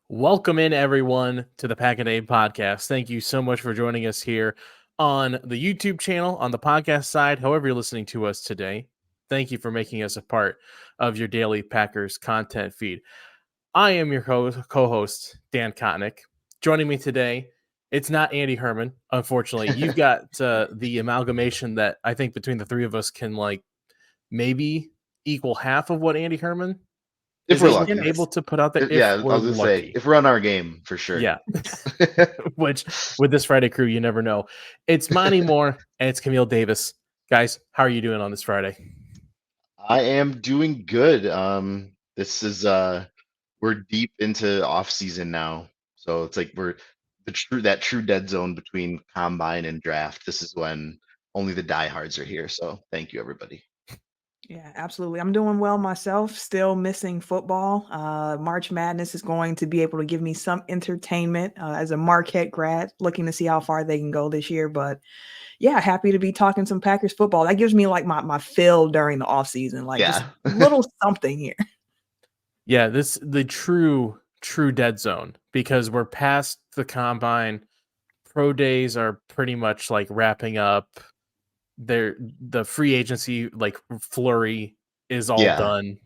Welcome in, everyone, to the Pack a Day podcast. Thank you so much for joining us here on the YouTube channel, on the podcast side, however you're listening to us today. Thank you for making us a part of your daily Packers content feed. I am your co-host, Dan Kotnick. Joining me today, it's not Andy Herman, unfortunately. You've got the amalgamation that I think between the three of us can maybe equal half of what Andy Herman If is we're lucky. able to put out there. Yeah, If I we're was gonna say, lucky. if we're on our game, for sure. Yeah. Which, with this Friday crew, you never know. It's Monte Moore and it's Camille Davis. Guys, how are you doing on this Friday? I am doing good. This is we're deep into off season now. So it's like we're that true dead zone between combine and draft. This is when only the diehards are here. So thank you, everybody. Yeah, absolutely. I'm doing well myself, still missing football. March Madness is going to be able to give me some entertainment as a Marquette grad, looking to see how far they can go this year. But yeah, happy to be talking some Packers football. That gives me like my fill during the off season, just a little something here. Yeah, the true dead zone, because we're past the combine. Pro days are pretty much wrapping up. The free agency flurry is all done.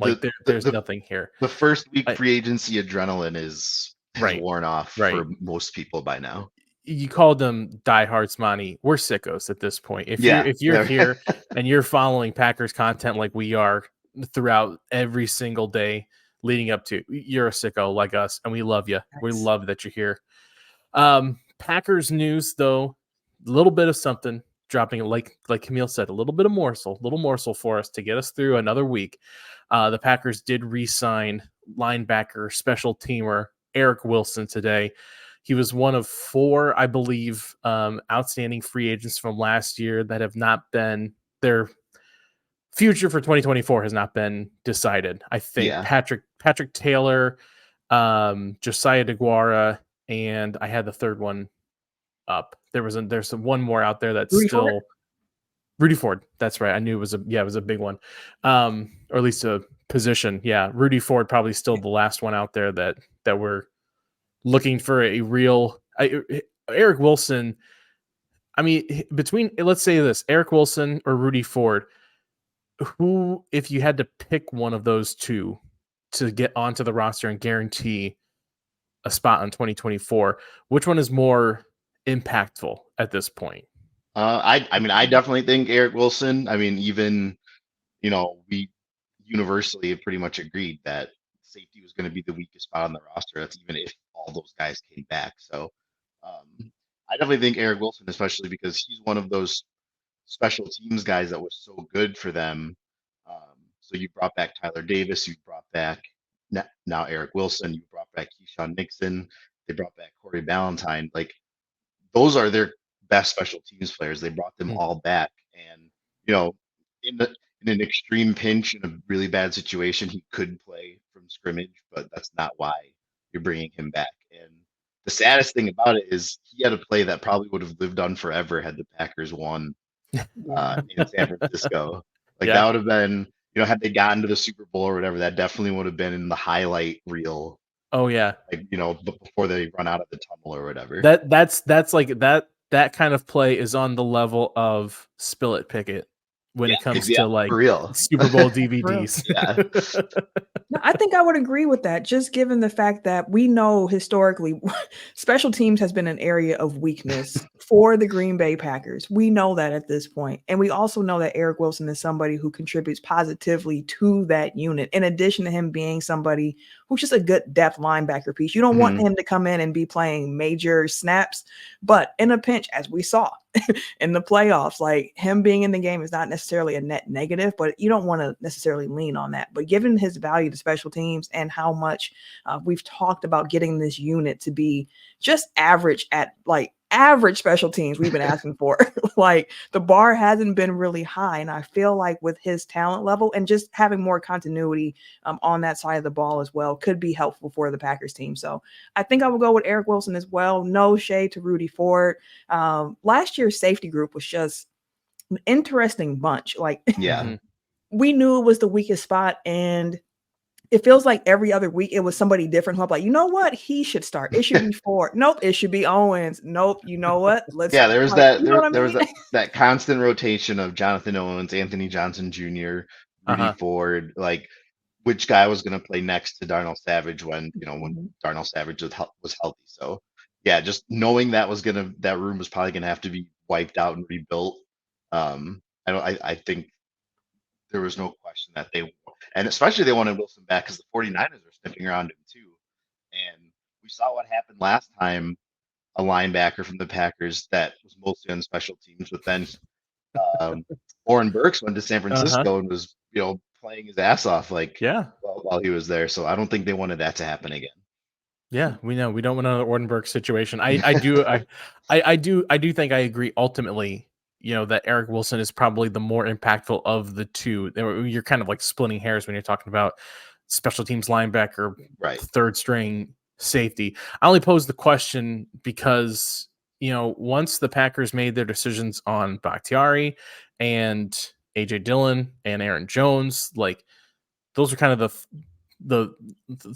There's nothing here. The first week free agency adrenaline has worn off for most people by now. You called them diehards, Monty. We're sickos at this point. If you're here and you're following Packers content like we are throughout every single day leading up to, you're a sicko like us, and we love you. Nice. We love that you're here. Packers news, though, a little bit of something dropping, like Camille said, a little morsel for us to get us through another week. The Packers did re-sign linebacker, special teamer Eric Wilson today. He was one of 4, I believe, outstanding free agents from last year that have not been, their future for 2024 has not been decided. I think Patrick Taylor, Josiah DeGuara, and I had the third one up. There's one more out there that's Rudy Ford. That's right. I knew it was a big one, or at least a position. Yeah, Rudy Ford probably still the last one out there that we're looking for a real Eric Wilson. I mean, between, let's say this, Eric Wilson or Rudy Ford, who, if you had to pick one of those two to get onto the roster and guarantee a spot in 2024, which one is more impactful at this point? I definitely think Eric Wilson. I mean, even, we universally have pretty much agreed that safety was going to be the weakest spot on the roster. That's even if all those guys came back. So I definitely think Eric Wilson, especially because he's one of those special teams guys that was so good for them. So you brought back Tyler Davis, you brought back now Eric Wilson, you brought back Keyshawn Nixon, they brought back Corey Ballantyne. Like, those are their best special teams players. They brought them all back, and in an extreme pinch, in a really bad situation, he could play from scrimmage, but that's not why you're bringing him back. And the saddest thing about it is he had a play that probably would have lived on forever had the Packers won in San Francisco. That would have been, had they gotten to the Super Bowl or whatever, that definitely would have been in the highlight reel. Oh yeah, before they run out of the tunnel or whatever. That's like that kind of play is on the level of Spill It Pickett when it comes to Super Bowl DVDs. No, I think I would agree with that, just given the fact that we know historically special teams has been an area of weakness for the Green Bay Packers. We know that at this point. And we also know that Eric Wilson is somebody who contributes positively to that unit, in addition to him being somebody who's just a good depth linebacker piece. You don't want him to come in and be playing major snaps, but in a pinch, as we saw in the playoffs, like, him being in the game is not necessarily a net negative, but you don't want to necessarily lean on that. But given his value to special teams and how much we've talked about getting this unit to be just average at average special teams we've been asking for. The bar hasn't been really high. And I feel like with his talent level and just having more continuity on that side of the ball as well could be helpful for the Packers team. So I think I will go with Eric Wilson as well. No shade to Rudy Ford. Last year's safety group was just an interesting bunch. We knew it was the weakest spot, and it feels like every other week it was somebody different who I'm like, you know what? He should start. It should be Ford. Nope, it should be Owens. Nope, you know what? There was like, that you know there what I was mean? that constant rotation of Jonathan Owens, Anthony Johnson Jr., Rudy Ford, like which guy was going to play next to Darnell Savage when Darnell Savage was healthy. So yeah, just knowing that room was probably gonna have to be wiped out and rebuilt. I think there was no question that and especially they wanted Wilson back because the 49ers were sniffing around him too. And we saw what happened last time, a linebacker from the Packers that was mostly on special teams, but then Oren Burks went to San Francisco and was, playing his ass off while he was there. So I don't think they wanted that to happen again. Yeah, we know we don't want another Ordenberg situation. I do think I agree ultimately, that Eric Wilson is probably the more impactful of the two. You're kind of like splitting hairs when you're talking about special teams linebacker, right? Third string safety. I only pose the question because, once the Packers made their decisions on Bakhtiari and AJ Dillon and Aaron Jones, like those are kind of the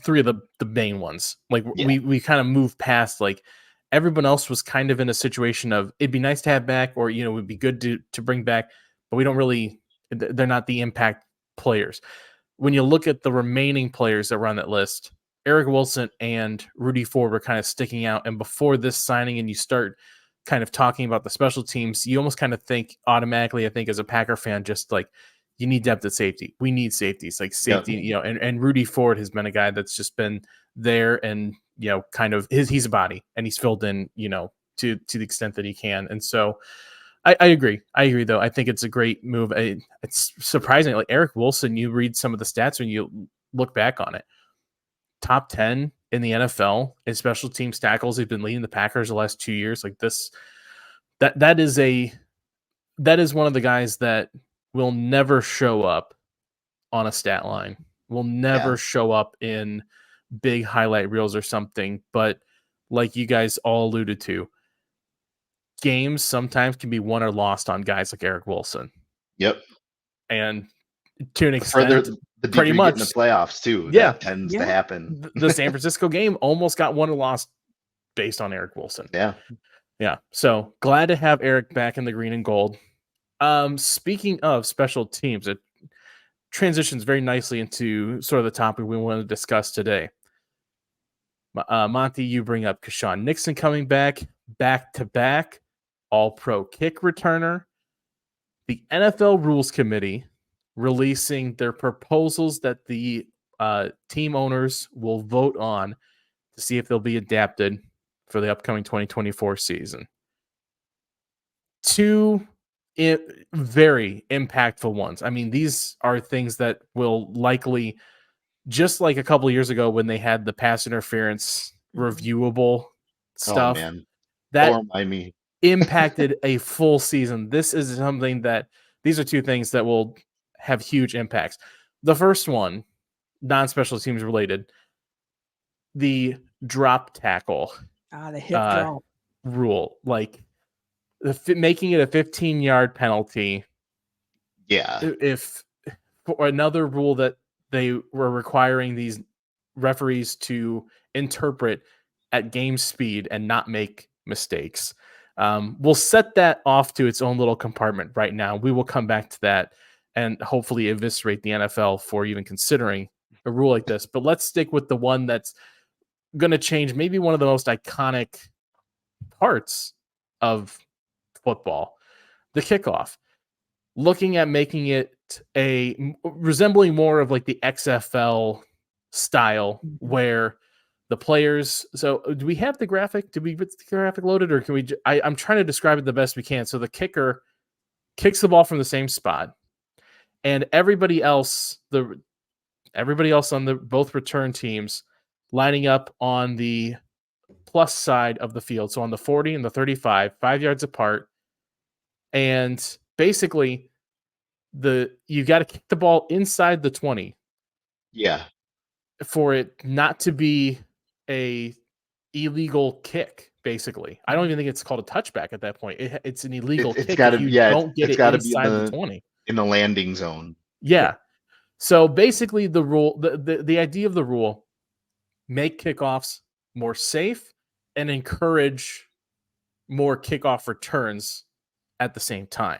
three of the main ones. Like we kind of moved past, like everyone else was kind of in a situation of it'd be nice to have back, or it would be good to bring back, but we don't really, they're not the impact players. When you look at the remaining players that were on that list, Eric Wilson and Rudy Ford were kind of sticking out. And before this signing, and you start kind of talking about the special teams, you almost kind of think automatically, I think as a Packer fan, just like, you need depth at safety. We need safeties, like safety, and Rudy Ford has been a guy that's just been there and, kind of he's a body and he's filled in, to the extent that he can. And so I agree. I agree though. I think it's a great move. It's surprising. Like Eric Wilson, you read some of the stats when you look back on it, top 10 in the NFL in special teams tackles. He's been leading the Packers the last 2 years. Like this, that is one of the guys that will never show up on a stat line, will never show up in big highlight reels or something. But like you guys all alluded to, games sometimes can be won or lost on guys like Eric Wilson. Yep. And to an extent, the pretty much in the playoffs too. Yeah. That tends to happen. The San Francisco game almost got won or lost based on Eric Wilson. Yeah. Yeah. So glad to have Eric back in the green and gold. Speaking of special teams, it transitions very nicely into sort of the topic we want to discuss today. Monte, you bring up Keshawn Nixon coming back to back, all-pro kick returner. The NFL Rules Committee releasing their proposals that the team owners will vote on to see if they'll be adapted for the upcoming 2024 season. Two very impactful ones. I mean, these are things that will likely, just like a couple of years ago when they had the pass interference reviewable stuff, that impacted a full season. This is something that, these are two things that will have huge impacts. The first one, non-special teams related, the drop tackle, the hip drop rule, like making it a 15-yard penalty. Yeah. If for another rule that they were requiring these referees to interpret at game speed and not make mistakes. We'll set that off to its own little compartment right now. We will come back to that and hopefully eviscerate the NFL for even considering a rule like this. But let's stick with the one that's going to change maybe one of the most iconic parts of football, the kickoff. Looking at making it resembling more of like the XFL style where the players. So do we have the graphic? Did we get the graphic loaded, or can we? I'm trying to describe it the best we can. So the kicker kicks the ball from the same spot, and everybody else on the both return teams lining up on the plus side of the field. So on the 40 and the 35, 5 yards apart. And basically you got to kick the ball inside the 20. Yeah. For it not to be a illegal kick, basically. I don't even think it's called a touchback at that point. It's an illegal kick if you don't get it inside the 20. In the landing zone. Yeah. So basically the rule, the idea of the rule, make kickoffs more safe and encourage more kickoff returns at the same time.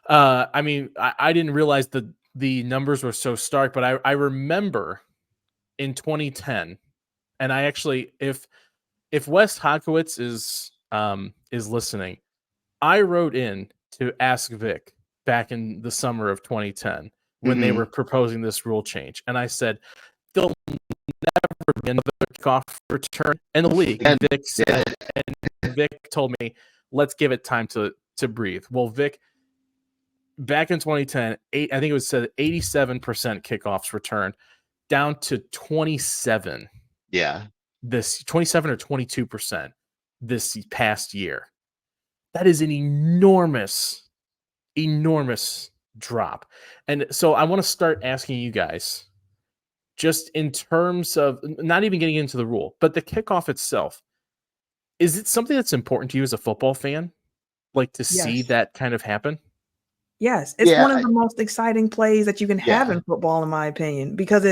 I mean, I didn't realize the numbers were so stark, but I remember in 2010, and I actually, if Wes Hodkowitz is listening, I wrote in to ask Vic back in the summer of 2010 when they were proposing this rule change, and I said, "There'll never be another kickoff return in the league." And Vic said, and Vic told me, "Let's give it time to breathe." Well, Vic, back in 2010, I think it was said 87% kickoffs returned, down to 27. Yeah. This 27 or 22% this past year. That is an enormous drop. And so I want to start asking you guys, just in terms of not even getting into the rule, but the kickoff itself, is it something that's important to you as a football fan? Like to see that kind of happen? Yes. It's one of the most exciting plays that you can have in football, in my opinion, because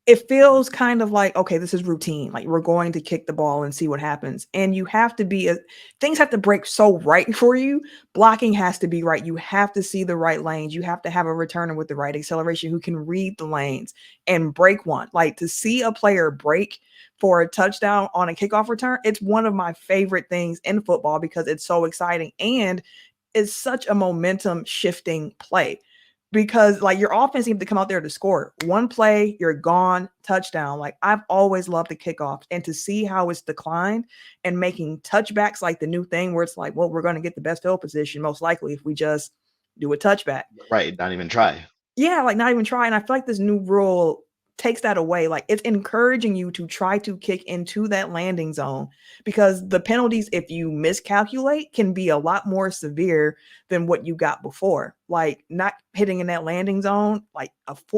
it feels kind of like, okay, this is routine. Like we're going to kick the ball and see what happens. And you have to be, things have to break so right for you. Blocking has to be right. You have to see the right lanes. You have to have a returner with the right acceleration who can read the lanes and break one. Like to see a player break for a touchdown on a kickoff return, it's one of my favorite things in football because it's so exciting and it's such a momentum shifting play. Because like your offense needs to come out there to score. One play, you're gone, touchdown. Like I've always loved the kickoff, and to see how it's declined and making touchbacks like the new thing where it's like, well, we're going to get the best field position most likely if we just do a touchback. Right. Not even try. Yeah, like not even try. And I feel like this new rule takes that away. Like it's encouraging you to try to kick into that landing zone because the penalties, if you miscalculate, can be a lot more severe than what you got before. Like not hitting in that landing zone, like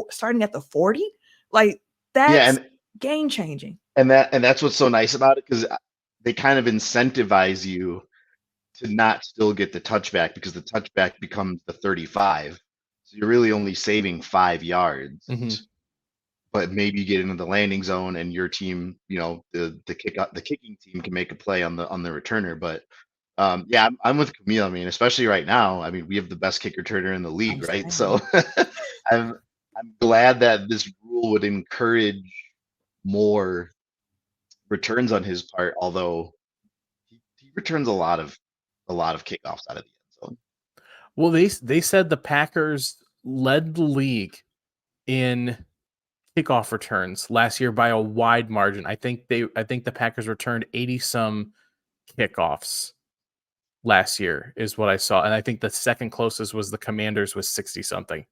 starting at the 40, like that's game changing. And that's what's so nice about it, because they kind of incentivize you to not still get the touchback because the touchback becomes the 35. So you're really only saving 5 yards. But maybe you get into the landing zone and your team, the kicking team can make a play on the returner. But I'm with Camille. I mean, especially right now, I mean, we have the best kick returner in the league, right? So I'm glad that this rule would encourage more returns on his part, although he returns a lot of kickoffs out of the end zone. Well, they said the Packers led the league in kickoff returns last year by a wide margin. I think the Packers returned 80 some kickoffs last year is what I saw. And I think the second closest was the Commanders with 60 something.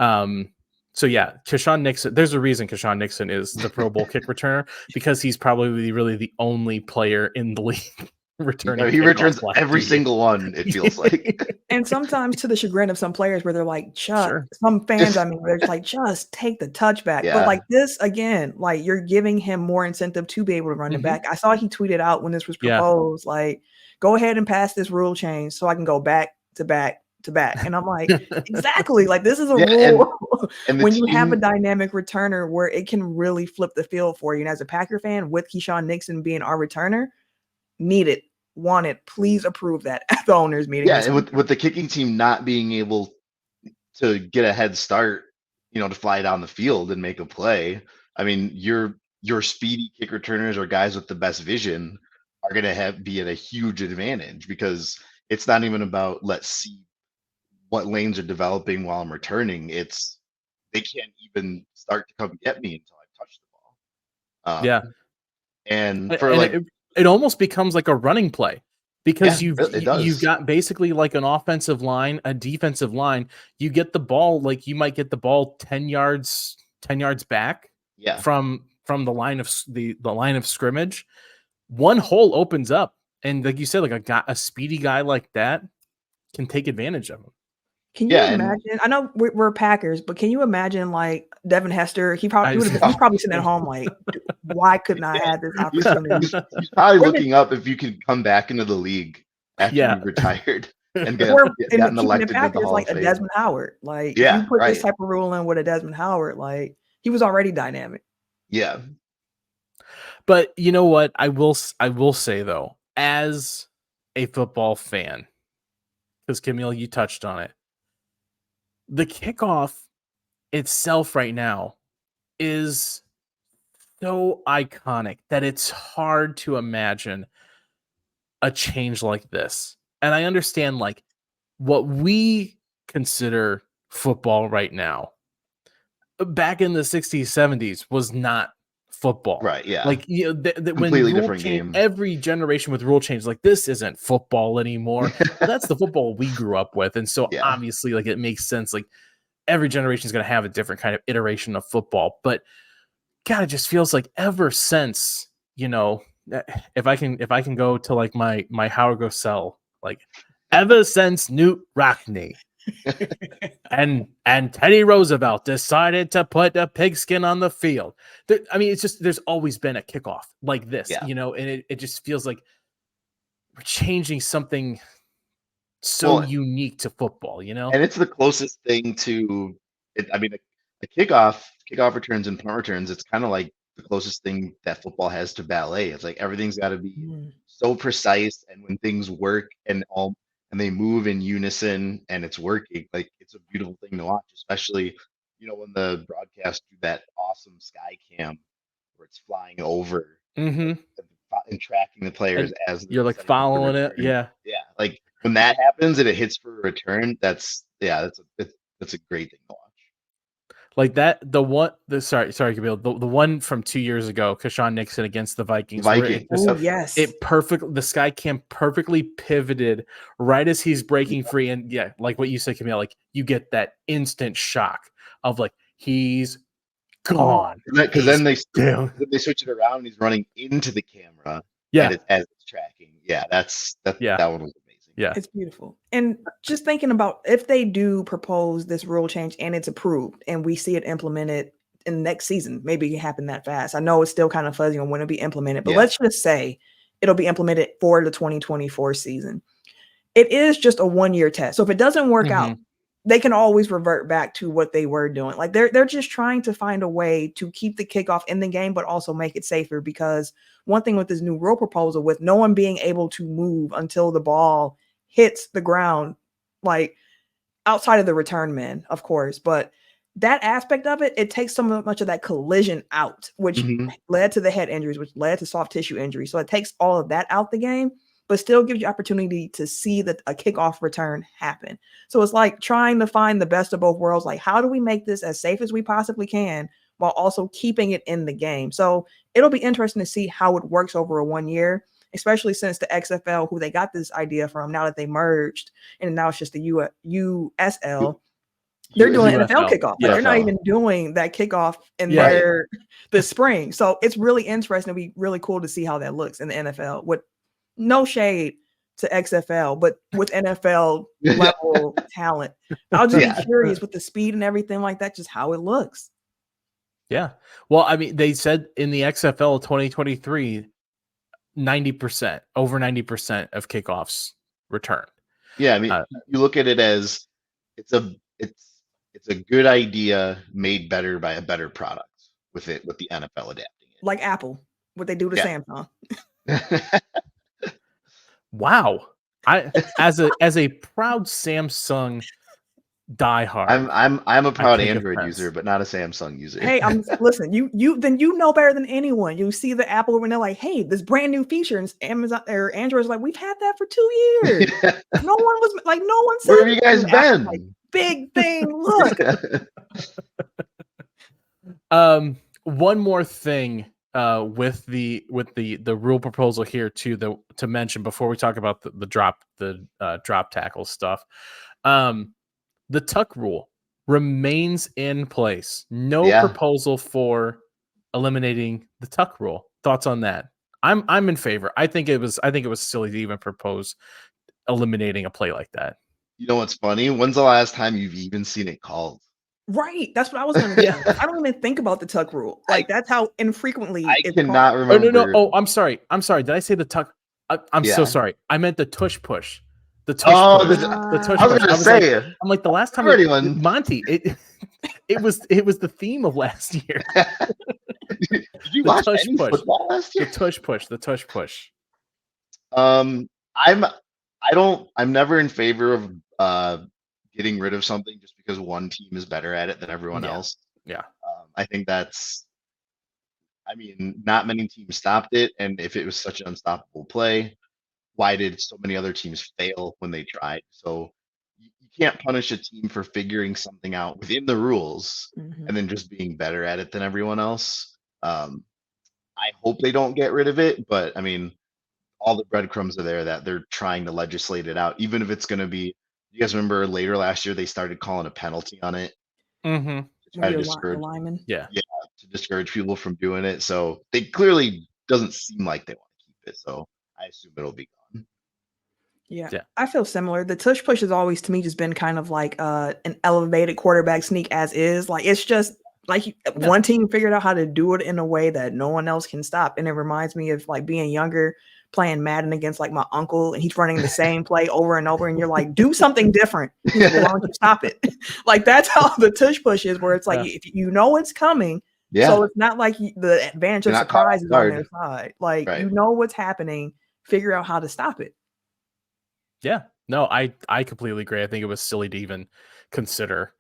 So yeah, Keshawn Nixon, there's a reason Keshawn Nixon is the Pro Bowl kick returner, because he's probably really the only player in the league returning. He returns every single one, it feels like. And sometimes to the chagrin of some players where they're like, some fans, I mean, they're like, just take the touchback. But like this, again, like you're giving him more incentive to be able to run it back. I saw he tweeted out when this was proposed, like, go ahead and pass this rule change so I can go back to back to back. And I'm like, exactly. Like this is a rule and when you have a dynamic returner where it can really flip the field for you. And as a Packer fan, with Keshawn Nixon being our returner, need it, want it, please approve that at the owners meeting. Yeah, and with the kicking team not being able to get a head start, to fly down the field and make a play. I mean, your speedy kick returners or guys with the best vision are going to be at a huge advantage, because it's not even about let's see what lanes are developing while I'm returning. It's they can't even start to come get me until I touch the ball. And it almost becomes like a running play, because you've got basically like an offensive line, a defensive line. You get the ball, like you might get the ball 10 yards back from the line of the line of scrimmage. One hole opens up, and like you said, like a speedy guy like that can take advantage of him. Can you imagine? I know we're Packers, but can you imagine like Devin Hester? He's probably sitting at home like, why couldn't I have this opportunity? He's probably looking up if you could come back into the league after you retired. and keeping elected the Packers like a Desmond Howard. Like if you put this type of rule in with a Desmond Howard, like he was already dynamic. Yeah. But you know what? I will say though, as a football fan, because Camille, you touched on it, the kickoff itself right now is so iconic that it's hard to imagine a change like this. And I understand like what we consider football right now back in the 60s, 70s was not football. Right. Yeah. Like, you know, completely different game. Every generation with rule change, like this isn't football anymore. But that's the football we grew up with. And so obviously, like it makes sense. Like every generation is going to have a different kind of iteration of football. But God, it just feels like ever since, you know, if I can go to like my Howard Cosell, like ever since Newt Rockne and Teddy Roosevelt decided to put a pigskin on the field. I mean, it's just there's always been a kickoff like this, you know, and it just feels like we're changing something so unique to football, you know. And it's the closest thing to it. I mean, a kickoff returns and punt returns. It's kind of like the closest thing that football has to ballet. It's like everything's got to be so precise, and when things work and they move in unison and it's working, like it's a beautiful thing to watch, especially, you know, when the broadcast do that awesome sky cam where it's flying over and tracking the players as you're like following it. Yeah. Like when that happens and it hits for a return, that's a great thing to watch. Like that, sorry, Camille, the one from 2 years ago, Keshawn Nixon against the Vikings. The sky cam perfectly pivoted right as he's breaking free. And yeah, like what you said, Camille, like you get that instant shock of like, he's gone. Because then they switch it around and he's running into the camera. Yeah. As it's tracking. Yeah, that one was amazing. Yeah. It's beautiful. And just thinking about if they do propose this rule change and it's approved and we see it implemented in the next season, maybe it happen that fast. I know it's still kind of fuzzy on when it'll be implemented, but let's just say it'll be implemented for the 2024 season. It is just a 1-year test. So if it doesn't work out, they can always revert back to what they were doing. Like they're just trying to find a way to keep the kickoff in the game, but also make it safer, because one thing with this new rule proposal, with no one being able to move until the ball hits the ground, like outside of the return man, of course, but that aspect of it, it takes so much of that collision out, which led to the head injuries, which led to soft tissue injuries. So it takes all of that out the game, but still gives you opportunity to see that a kickoff return happen. So it's like trying to find the best of both worlds. Like, how do we make this as safe as we possibly can while also keeping it in the game? So it'll be interesting to see how it works over a 1 year, especially since the XFL, who they got this idea from, now that they merged and now it's just the USL, they're doing NFL kickoff. Like they're not even doing that kickoff in the spring. So it's really interesting. It'll be really cool to see how that looks in the NFL, with no shade to XFL, but with NFL level talent. I'll just be curious with the speed and everything like that, just how it looks. Yeah. Well, I mean, they said in the XFL 2023, 90%, over 90% of kickoffs returned. Yeah, I mean, you look at it as it's a good idea made better by a better product with the NFL adapting it. Like Apple, what they do to Samsung. Wow. I as a proud Samsung diehard. I'm a proud Android user, but not a Samsung user. Hey, listen, you know better than anyone. You see the Apple when they're like, hey, this brand new feature, and Amazon or Android's like, we've had that for 2 years. No one said, where have you guys been? Like, big thing. Look. One more thing with the rule proposal here too, to mention before we talk about the drop tackle stuff. The tuck rule remains in place. No proposal for eliminating the tuck rule. Thoughts on that? I'm in favor. I think it was silly to even propose eliminating a play like that. You know what's funny? When's the last time you've even seen it called? Right. That's what I was going to say. I don't even think about the tuck rule. Like that's how infrequently I cannot remember. Oh, no. Oh, I'm sorry. Did I say the tuck? I'm so sorry. I meant the tush push. The tush push. The tush push. I was say, I'm like the last time Monte. It was the theme of last year. Did you watch any football last year? The tush push. I'm never in favor of getting rid of something just because one team is better at it than everyone else. Yeah. I think not many teams stopped it, and if it was such an unstoppable play, why did so many other teams fail when they tried? So you can't punish a team for figuring something out within the rules and then just being better at it than everyone else. I hope they don't get rid of it, but I mean, all the breadcrumbs are there that they're trying to legislate it out, even if it's going to be. You guys remember later last year they started calling a penalty on it to try to discourage, to discourage people from doing it. So they clearly doesn't seem like they want to keep it. So I assume it'll be gone. Yeah, I feel similar. The tush push has always, to me, just been kind of like an elevated quarterback sneak as is. Like, it's just like one team figured out how to do it in a way that no one else can stop. And it reminds me of like being younger, playing Madden against like my uncle, and he's running the same play over and over, and you're like, do something different. He's like, well, why don't you stop it? Like, that's how the tush push is, where it's like, if you know it's coming, so it's not like the advantage of surprise is on their side. Like, you know what's happening, figure out how to stop it. Yeah, no, I completely agree. I think it was silly to even consider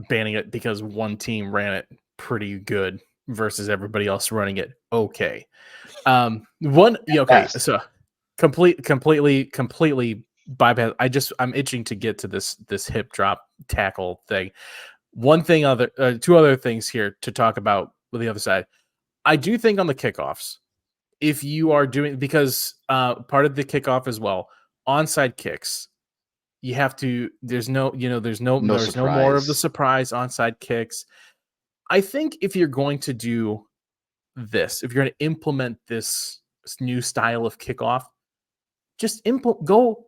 banning it because one team ran it pretty good versus everybody else running it okay. So completely bypass. I'm itching to get to this hip drop tackle thing. Two other things here to talk about with the other side. I do think on the kickoffs, if you are doing, because part of the kickoff as well, onside kicks, you have to. There's no more of the surprise onside kicks. I think if you're going to do this, if you're going to implement this new style of kickoff, just go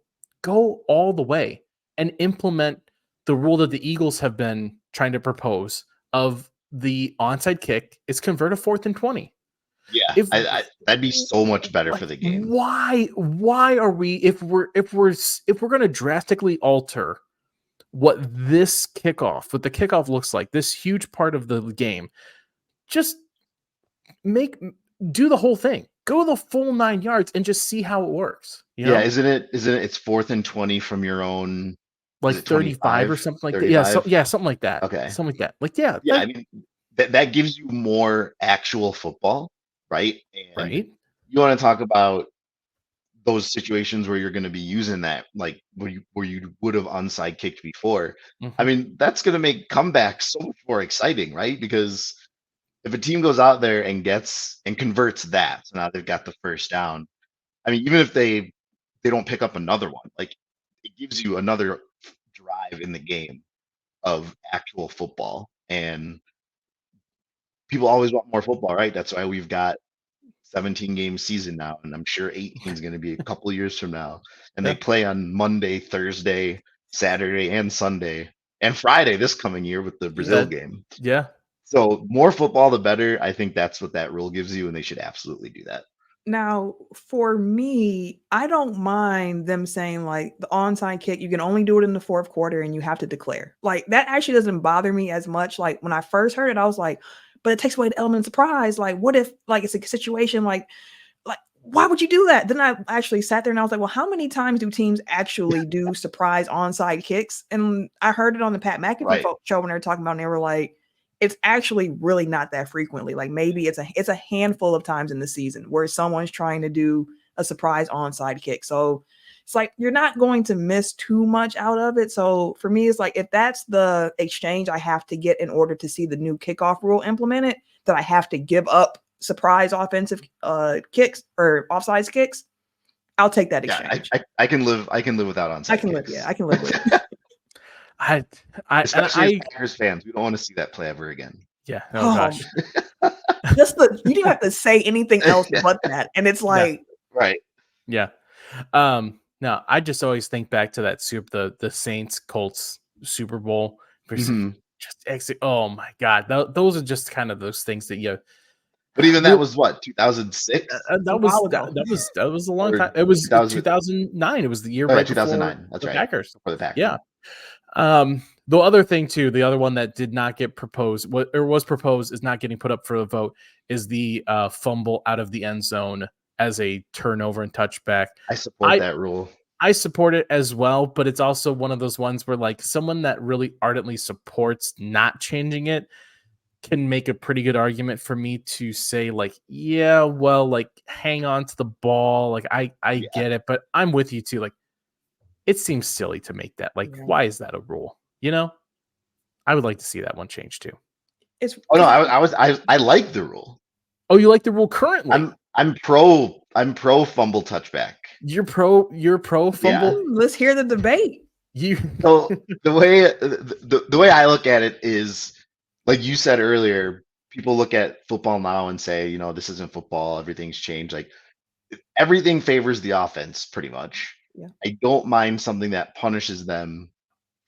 all the way and implement the rule that the Eagles have been trying to propose of the onside kick is convert a 4th and 20. Yeah, that'd be so much better for the game. Why are we, if we're going to drastically alter what the kickoff looks like, this huge part of the game, just do the whole thing, go the full 9 yards and just see how it works. Yeah, isn't it? It's 4th and 20 from your own, like 35 or something like 35? that. Yeah, something like that. Okay, something like that. Like I mean, that gives you more actual football. Right. And you want to talk about those situations where you're going to be using that, like where you would have onside kicked before. I mean, that's going to make comebacks so much more exciting, right? Because if a team goes out there and converts that, so now they've got the first down. I mean, even if they don't pick up another one, like it gives you another drive in the game of actual football. And people always want more football, right? That's why we've got 17-game season now, and I'm sure 18 is going to be a couple of years from now. And they play on Monday, Thursday, Saturday, and Sunday, and Friday this coming year with the Brazil game. Yeah. So more football, the better. I think that's what that rule gives you, and they should absolutely do that. Now, for me, I don't mind them saying like the onside kick, you can only do it in the 4th quarter and you have to declare. Like, that actually doesn't bother me as much. Like, when I first heard it, I was like, but it takes away the element of surprise. Like, what if like it's a situation like why would you do that? Then I actually sat there and I was like, well, how many times do teams actually do surprise onside kicks? And I heard it on the Pat McAfee show when they were talking about, and they were like, it's actually really not that frequently. Like, maybe it's a handful of times in the season where someone's trying to do a surprise onside kick. So it's like, you're not going to miss too much out of it. So for me, it's like, if that's the exchange I have to get in order to see the new kickoff rule implemented, that I have to give up surprise offensive kicks or offsides kicks, I'll take that exchange. I can live without onside I can kicks. I can live with it. Especially as Packers fans, we don't want to see that play ever again. Yeah. Oh gosh. You didn't have to say anything else but that. And it's like, right. Yeah. No, I just always think back to that the Saints Colts Super Bowl. Just exit. Oh my God. Those are just kind of those things that But even that was what, 2006? That was a long time. It was 2009. It was the year right 2009. before That's the right. Packers. For the Packers. Yeah. The other thing too, the other one that did not get proposed, was proposed, is not getting put up for a vote, is the fumble out of the end zone as a turnover and touchback. I support that rule. I support it as well, but it's also one of those ones where like someone that really ardently supports not changing it can make a pretty good argument for me to say like, yeah, well, like hang on to the ball. Like I get it, but I'm with you too. Like it seems silly to make that. Like, why is that a rule? You know, I would like to see that one change too. I like the rule. Oh, you like the rule currently? I'm pro fumble touchback. You're pro fumble. Yeah. Let's hear the debate. So the way I look at it is, like you said earlier, people look at football now and say, you know, this isn't football. Everything's changed. Like everything favors the offense pretty much. Yeah. I don't mind something that punishes them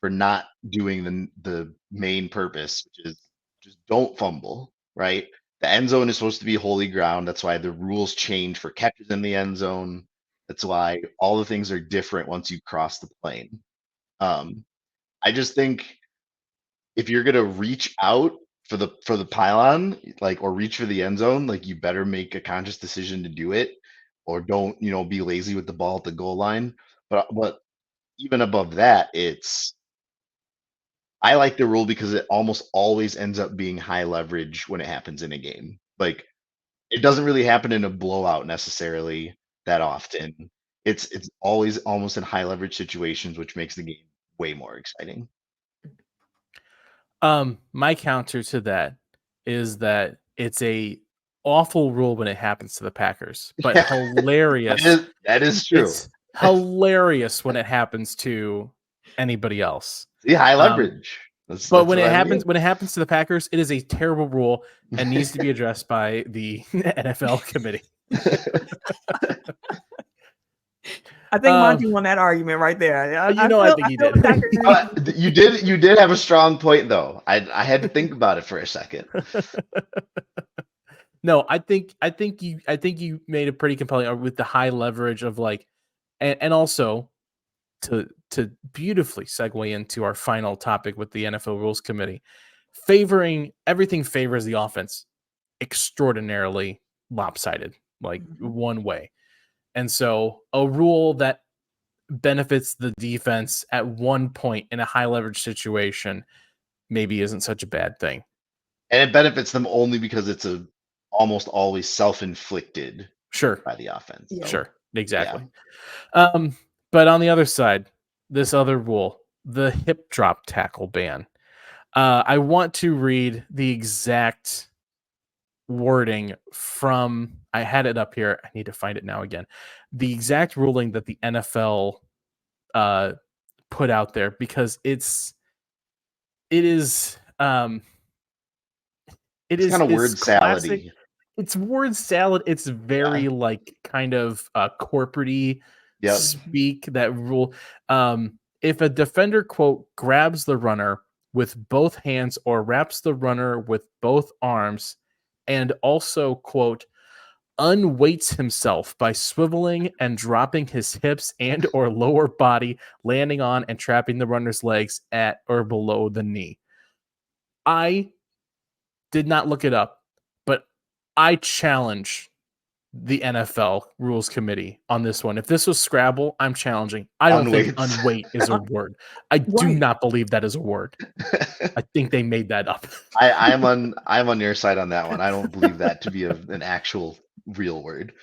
for not doing the main purpose, which is just don't fumble, right? The end zone is supposed to be holy ground. That's why the rules change for catches in the end zone. That's why all the things are different once you cross the plane. I just think if you're gonna reach out for the pylon, like, or reach for the end zone, like, you better make a conscious decision to do it, or don't, you know, be lazy with the ball at the goal line. But even above that, I like the rule because it almost always ends up being high leverage when it happens in a game. Like it doesn't really happen in a blowout necessarily that often. It's always almost in high leverage situations, which makes the game way more exciting. My counter to that is that it's a awful rule when it happens to the Packers, but hilarious. That is true. It's hilarious when it happens to anybody else. See, high leverage. But when it happens to the Packers, it is a terrible rule and needs to be addressed by the NFL committee. I think Monte won that argument right there. I think he did. You did have a strong point, though. I had to think about it for a second. No, I think you made a pretty compelling with the high leverage of like, and also to beautifully segue into our final topic with the NFL Rules Committee, everything favors the offense extraordinarily lopsided, like one way. And so a rule that benefits the defense at one point in a high leverage situation maybe isn't such a bad thing. And it benefits them only because it's almost always self-inflicted by the offense. So. Sure, exactly. Yeah. But on the other side, this other rule, the hip drop tackle ban. I want to read the exact wording from, I had it up here. I need to find it now again. The exact ruling that the NFL put out there, because it is kind of word salad-y. It's word salad. It's very like kind of corporate-y speak, that rule. If a defender, quote, grabs the runner with both hands or wraps the runner with both arms and also, quote, unweights himself by swiveling and dropping his hips and or lower body, landing on and trapping the runner's legs at or below the knee. I did not look it up, but I challenge the NFL Rules Committee on this one. If this was Scrabble, I'm challenging. I don't think unweight is a word. I do not believe that is a word. I think they made that up. I'm on your side on that one. I don't believe that to be an actual real word.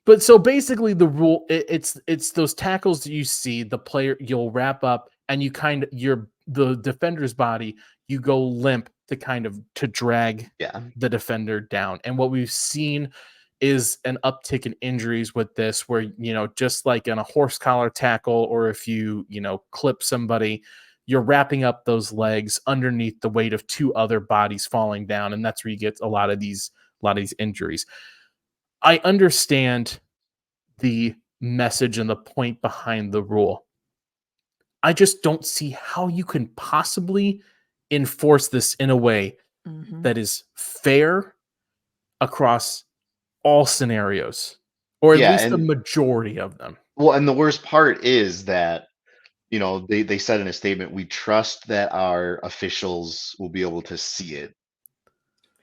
But so basically the rule, it's those tackles that you see, the player, you'll wrap up and you the defender's body, you go limp to drag the defender down. And what we've seen is an uptick in injuries with this, where, just like in a horse collar tackle, or if you clip somebody, you're wrapping up those legs underneath the weight of two other bodies falling down. And that's where you get a lot of these injuries. I understand the message and the point behind the rule. I just don't see how you can possibly enforce this in a way that is fair, across all scenarios, or at least the majority of them. Well, and the worst part is that, they said in a statement, we trust that our officials will be able to see it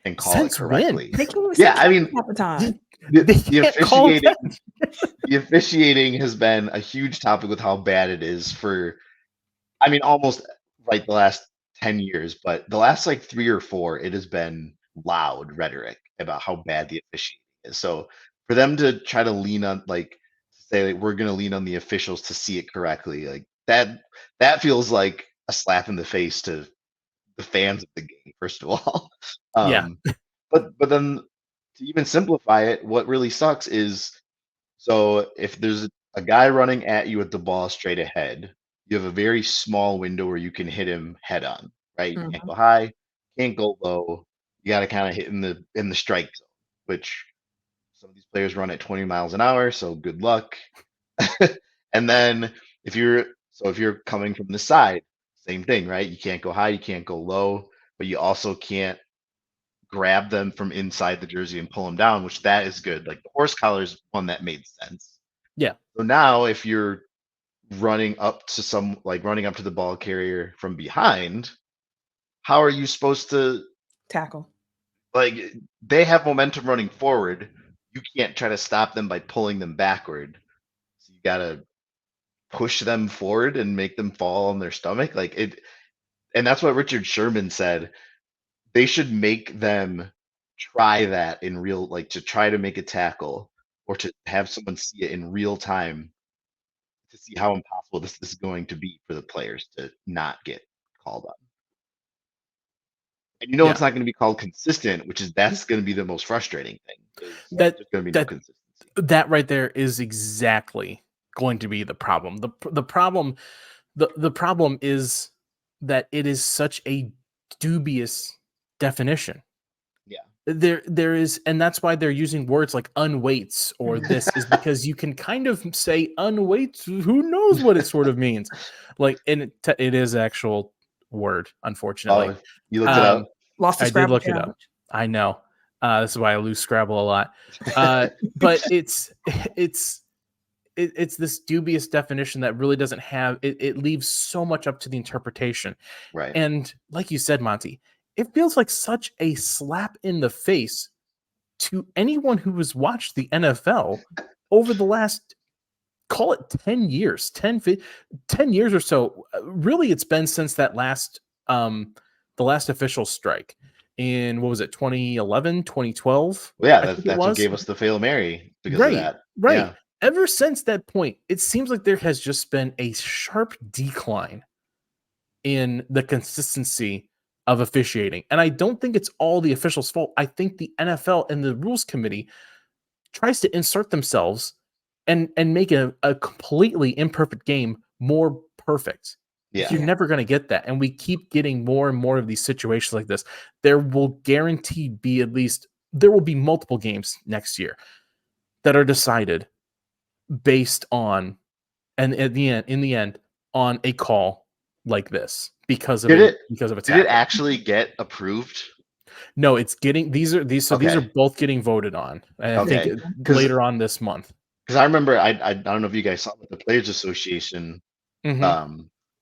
and call it correctly. They can't I mean, half the time. The officiating has been a huge topic with how bad it is for, almost like the last 10 years, but the last like 3 or 4, it has been loud rhetoric about how bad the officiating is. So for them to try to lean on, say, we're going to lean on the officials to see it correctly, like that feels like a slap in the face to the fans of the game, first of all. But then to even simplify it, what really sucks is, so if there's a guy running at you with the ball straight ahead, you have a very small window where you can hit him head on, right? You can't go high, can't go low. You got to kind of hit in the strike zone, which some of these players run at 20 miles an hour, so good luck. And then if you're coming from the side, same thing, right? You can't go high, you can't go low, but you also can't grab them from inside the jersey and pull them down, which that is good. Like the horse collar is one that made sense. Yeah. So now if you're running up to the ball carrier from behind, how are you supposed to tackle? Like, they have momentum running forward. You can't try to stop them by pulling them backward. So you gotta push them forward and make them fall on their stomach. And that's what Richard Sherman said. They should make them try that in real, to try to make a tackle or to have someone see it in real time to see how impossible this is going to be for the players to not get called on. And it's not going to be called consistent, that's going to be the most frustrating thing. There's going to be no consistency. That right there is exactly going to be the problem. The problem is that it is such a dubious definition. Yeah. There is, and that's why they're using words like unweights or this is because you can kind of say unweights. Who knows what it sort of means? And it is actual word, unfortunately. Oh, you looked it up? Lost the I Scrabble did look it up. I know. This is why I lose Scrabble a lot. But it's this dubious definition that really doesn't have it leaves so much up to the interpretation. Right. And like you said, Monte, it feels like such a slap in the face to anyone who has watched the NFL over the last, call it 10 years, 10 years or so. Really, it's been since that the last official strike in, what was it, 2011, 2012? Well, yeah, that's what gave us the Fail Mary because of that. Right. Yeah. Ever since that point, it seems like there has just been a sharp decline in the consistency of officiating. And I don't think it's all the officials' fault. I think the NFL and the rules committee tries to insert themselves and make a completely imperfect game more perfect. Yeah. You're never going to get that. And we keep getting more and more of these situations like this. There will guaranteed be there will be multiple games next year that are decided based on, and in the end, on a call like this because of a tackle. Did it actually get approved? No, it's getting these are both getting voted on. I think later on this month. Because I remember I don't know if you guys saw, but the Players Association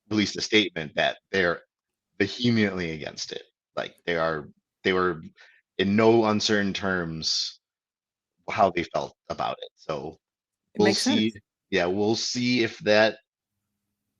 released a statement that they're vehemently against it. Like they were in no uncertain terms how they felt about it. So we'll see. Sense. Yeah, we'll see if that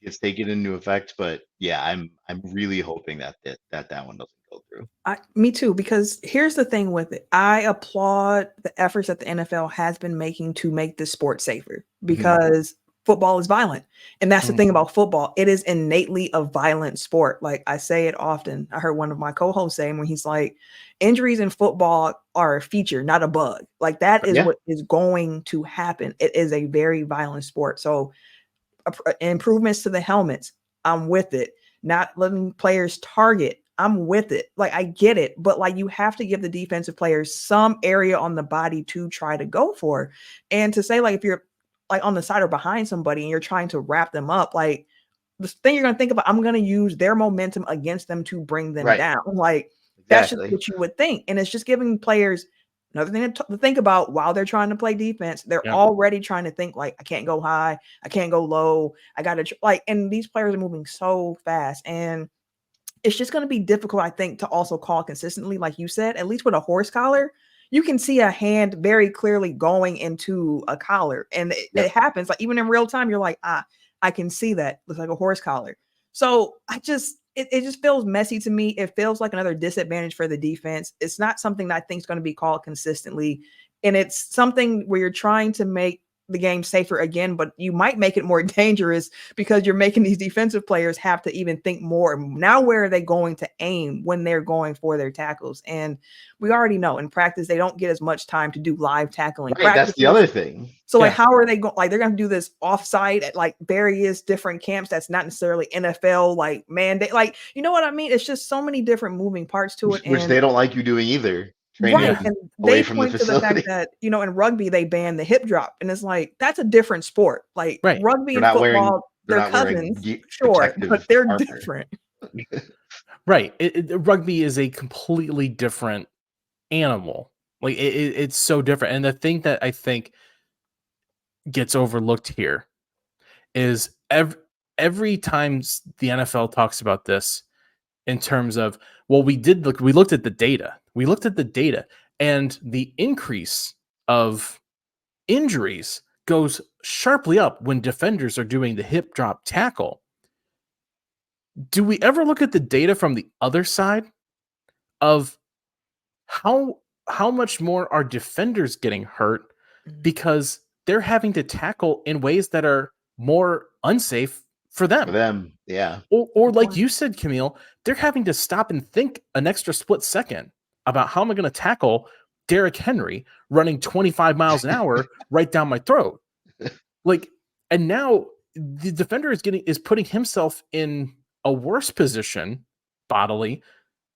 gets taken into effect. But yeah, I'm really hoping that one doesn't go through. Me too, because here's the thing with it. I applaud the efforts that the NFL has been making to make this sport safer because football is violent. And that's the thing about football. It is innately a violent sport. Like I say it often. I heard one of my co-hosts saying when he's like, injuries in football are a feature, not a bug. Like that is what is going to happen. It is a very violent sport. So improvements to the helmets, I'm with it. Not letting players target, I'm with it. Like I get it, but like you have to give the defensive players some area on the body to try to go for. And to say like if you're like on the side or behind somebody and you're trying to wrap them up, like the thing you're going to think about, I'm going to use their momentum against them to bring them down. Like that's just what you would think. And it's just giving players Another thing to think about while they're trying to play defense, they're already trying to think like, I can't go high, I can't go low, I got to and these players are moving so fast, and it's just going to be difficult, I think, to also call consistently, like you said. At least with a horse collar, you can see a hand very clearly going into a collar, and it happens. Like even in real time, you're like, I can see that. Looks like a horse collar. So it just feels messy to me. It feels like another disadvantage for the defense. It's not something that I think is going to be called consistently. And it's something where you're trying to make the game safer again, but you might make it more dangerous because you're making these defensive players have to even think more. Now, where are they going to aim when they're going for their tackles? And we already know in practice, they don't get as much time to do live tackling. Right, that's the other thing. So like, how are they going? Like, they're going to do this offsite at like various different camps. That's not necessarily NFL like mandate. Like, you know what I mean? It's just so many different moving parts to it. Which they don't like you doing either. Right. And they point to the fact that, in rugby, they banned the hip drop. And it's like, that's a different sport. Like rugby and football, they're cousins, sure, but they're different. Right. Rugby is a completely different animal. Like it's so different. And the thing that I think gets overlooked here is every time the NFL talks about this in terms of, well, we looked at the data. We looked at the data, and the increase of injuries goes sharply up when defenders are doing the hip drop tackle. Do we ever look at the data from the other side of how much more are defenders getting hurt because they're having to tackle in ways that are more unsafe for them? Yeah. Or like you said, Camille, they're having to stop and think an extra split second about how am I going to tackle Derrick Henry running 25 miles an hour right down my throat. Like, and now the defender is putting himself in a worse position bodily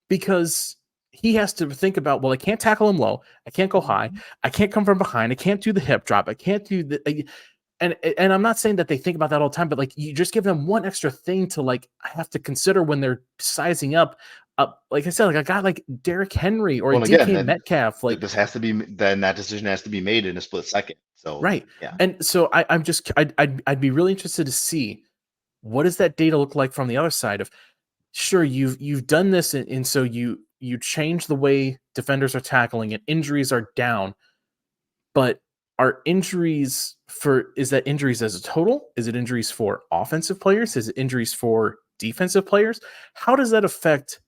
because he has to think about, well, I can't tackle him low, I can't go high, I can't come from behind, I can't do the hip drop, I can't do the. And I'm not saying that they think about that all the time, but like you just give them one extra thing to like have to consider when they're sizing up. Like I said, like a guy like Derrick Henry or DK Metcalf, like this has to be, then that decision has to be made in a split second. So right, and so I'd be really interested to see what does that data look like from the other side of. Sure, you've done this, and so you change the way defenders are tackling and injuries are down, but are injuries is that injuries as a total? Is it injuries for offensive players? Is it injuries for defensive players? How does that affect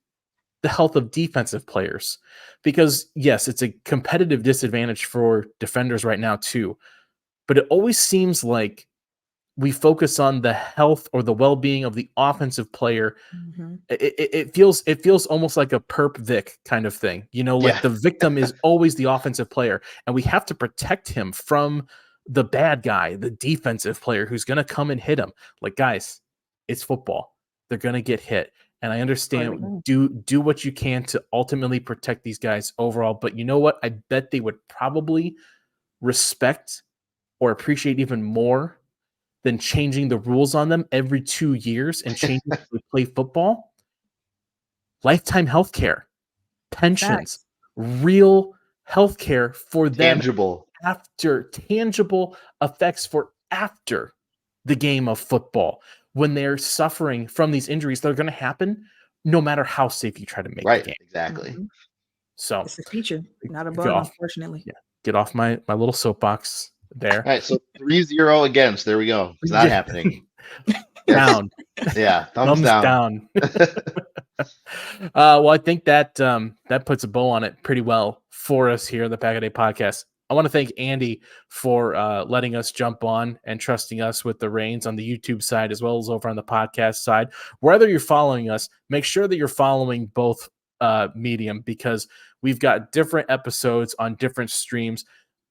the health of defensive players? Because yes, it's a competitive disadvantage for defenders right now too, but it always seems like we focus on the health or the well-being of the offensive player. It feels almost like a perp Vic kind of thing. Like the victim is always the offensive player, and we have to protect him from the bad guy, the defensive player who's going to come and hit him. Like, guys, it's football. They're going to get hit. And I understand, do what you can to ultimately protect these guys overall. But you know what? I bet they would probably respect or appreciate even more than changing the rules on them every 2 years and changing how they play football. Lifetime health care, pensions, real health care for them. Tangible effects for after the game of football. When they're suffering from these injuries that are going to happen, no matter how safe you try to make the game. Exactly. So it's a feature, not a bug, unfortunately. Yeah, get off my little soapbox there. All right, so 3-0 against. There we go. It's not happening. Down. Yeah, thumbs down. Well, I think that puts a bow on it pretty well for us here in the Pack a Day podcast. I want to thank Andy for letting us jump on and trusting us with the reins on the YouTube side as well as over on the podcast side. Whether you're following us, make sure that you're following both medium, because we've got different episodes on different streams.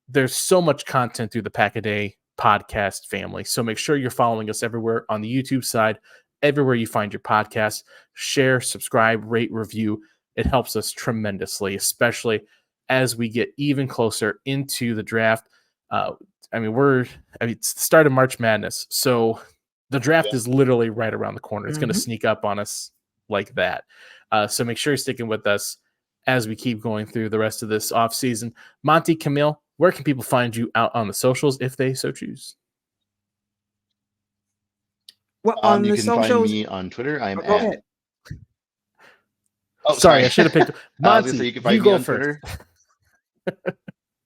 There's so much content through the Pack a Day podcast family. So make sure you're following us everywhere on the YouTube side, everywhere you find your podcast. Share, subscribe, rate, review. It helps us tremendously, especially as we get even closer into the draft. It's the start of March Madness. So the draft is literally right around the corner. It's going to sneak up on us like that. So make sure you're sticking with us as we keep going through the rest of this off season. Monte, Camille, where can people find you out on the socials if they so choose? Well, on you the can socials, find me on Twitter. I'm go ahead. Oh, sorry, I should have picked Monte. You can find me on first. Twitter.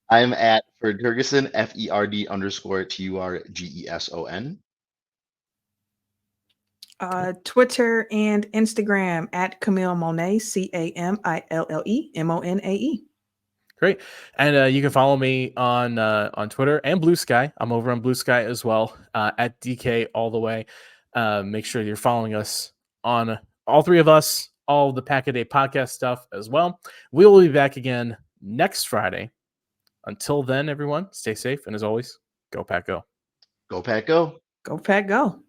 I'm at Ferdgerson, FERD_TURGESON. Twitter and Instagram at Camille Monet, CAMILLEMONAE. Great. And you can follow me on Twitter and Blue Sky. I'm over on Blue Sky as well, at DK all the way. Make sure you're following us on all three of us, all the Pack a Day podcast stuff as well. We will be back again next Friday. Until then, everyone, stay safe. And as always, go Pack Go. Go Pack Go. Go Pack Go.